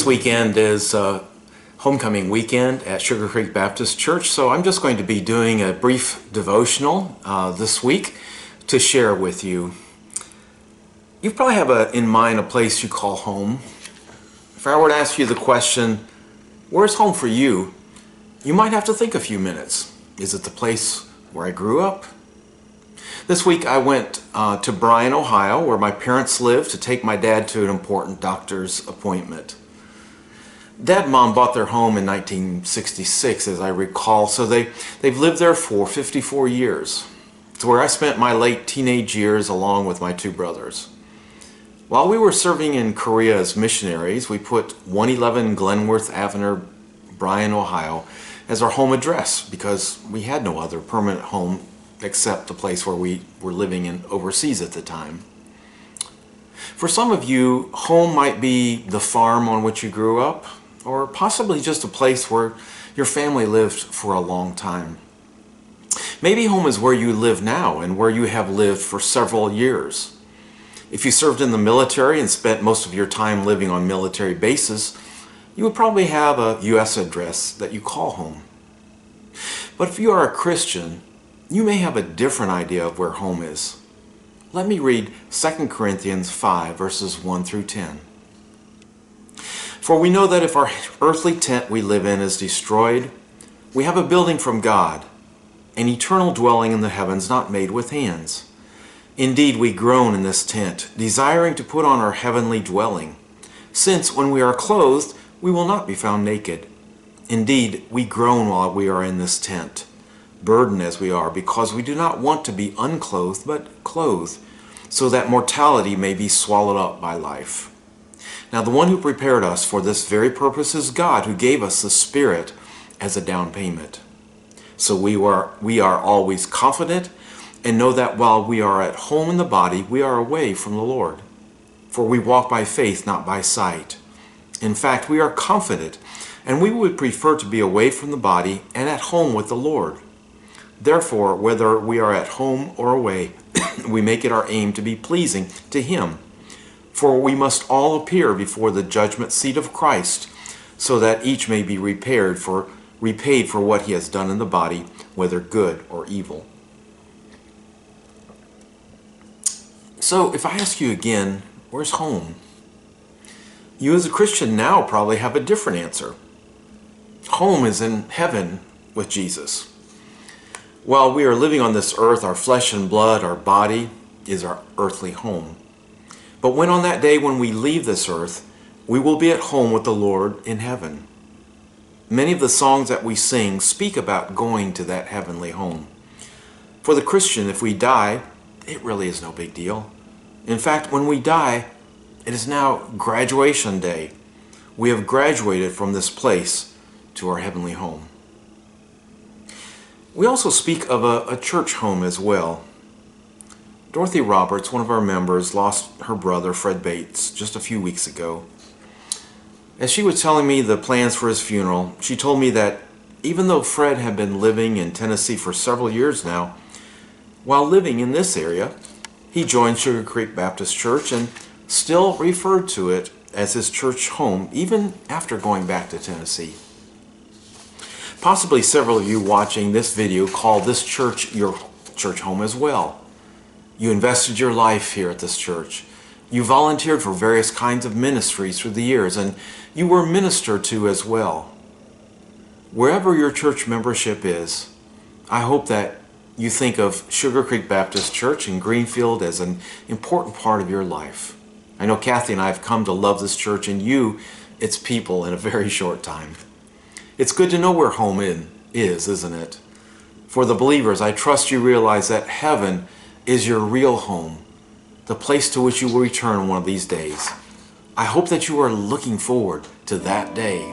weekend is homecoming weekend at Sugar Creek Baptist Church, so I'm just going to be doing a brief devotional this week to share with you. You probably have in mind a place you call home. If I were to ask you the question, where's home for you? You might have to think a few minutes. Is it the place where I grew up? This week I went to Bryan, Ohio, where my parents live, to take my dad to an important doctor's appointment. Dad and Mom bought their home in 1966, as I recall, so they've lived there for 54 years. It's where I spent my late teenage years along with my two brothers. While we were serving in Korea as missionaries, we put 111 Glenworth Avenue, Bryan, Ohio, as our home address because we had no other permanent home except the place where we were living in overseas at the time. For some of you, home might be the farm on which you grew up, or possibly just a place where your family lived for a long time. Maybe home is where you live now and where you have lived for several years. If you served in the military and spent most of your time living on military bases, you would probably have a U.S. address that you call home. But if you are a Christian, you may have a different idea of where home is. Let me read 2 Corinthians 5, verses 1 through 10. For we know that if our earthly tent we live in is destroyed, we have a building from God, an eternal dwelling in the heavens not made with hands. Indeed, we groan in this tent, desiring to put on our heavenly dwelling, since when we are clothed, we will not be found naked. Indeed, we groan while we are in this tent, burdened as we are, because we do not want to be unclothed, but clothed, so that mortality may be swallowed up by life. Now the one who prepared us for this very purpose is God, who gave us the Spirit as a down payment. So we are always confident and know that while we are at home in the body, we are away from the Lord. For we walk by faith, not by sight. In fact, we are confident, and we would prefer to be away from the body and at home with the Lord. Therefore, whether we are at home or away, we make it our aim to be pleasing to Him. For we must all appear before the judgment seat of Christ, so that each may be repaid for what he has done in the body, whether good or evil. So, if I ask you again, where's home? You as a Christian now probably have a different answer. Home is in heaven with Jesus. While we are living on this earth, our flesh and blood, our body, is our earthly home. But when on that day when we leave this earth, we will be at home with the Lord in heaven. Many of the songs that we sing speak about going to that heavenly home. For the Christian, if we die, it really is no big deal. In fact, when we die, it is now graduation day. We have graduated from this place to our heavenly home. We also speak of a church home as well. Dorothy Roberts, one of our members, lost her brother, Fred Bates, just a few weeks ago. As she was telling me the plans for his funeral, she told me that even though Fred had been living in Tennessee for several years now, while living in this area, he joined Sugar Creek Baptist Church and still referred to it as his church home, even after going back to Tennessee. Possibly several of you watching this video call this church your church home as well. You invested your life here at this church. You volunteered for various kinds of ministries through the years, and you were ministered to as well. Wherever your church membership is, I hope that you think of Sugar Creek Baptist Church in Greenfield as an important part of your life. I know Kathy and I have come to love this church and you, its people, in a very short time. It's good to know where home is, isn't it? For the believers, I trust you realize that heaven is your real home, the place to which you will return one of these days. I hope that you are looking forward to that day.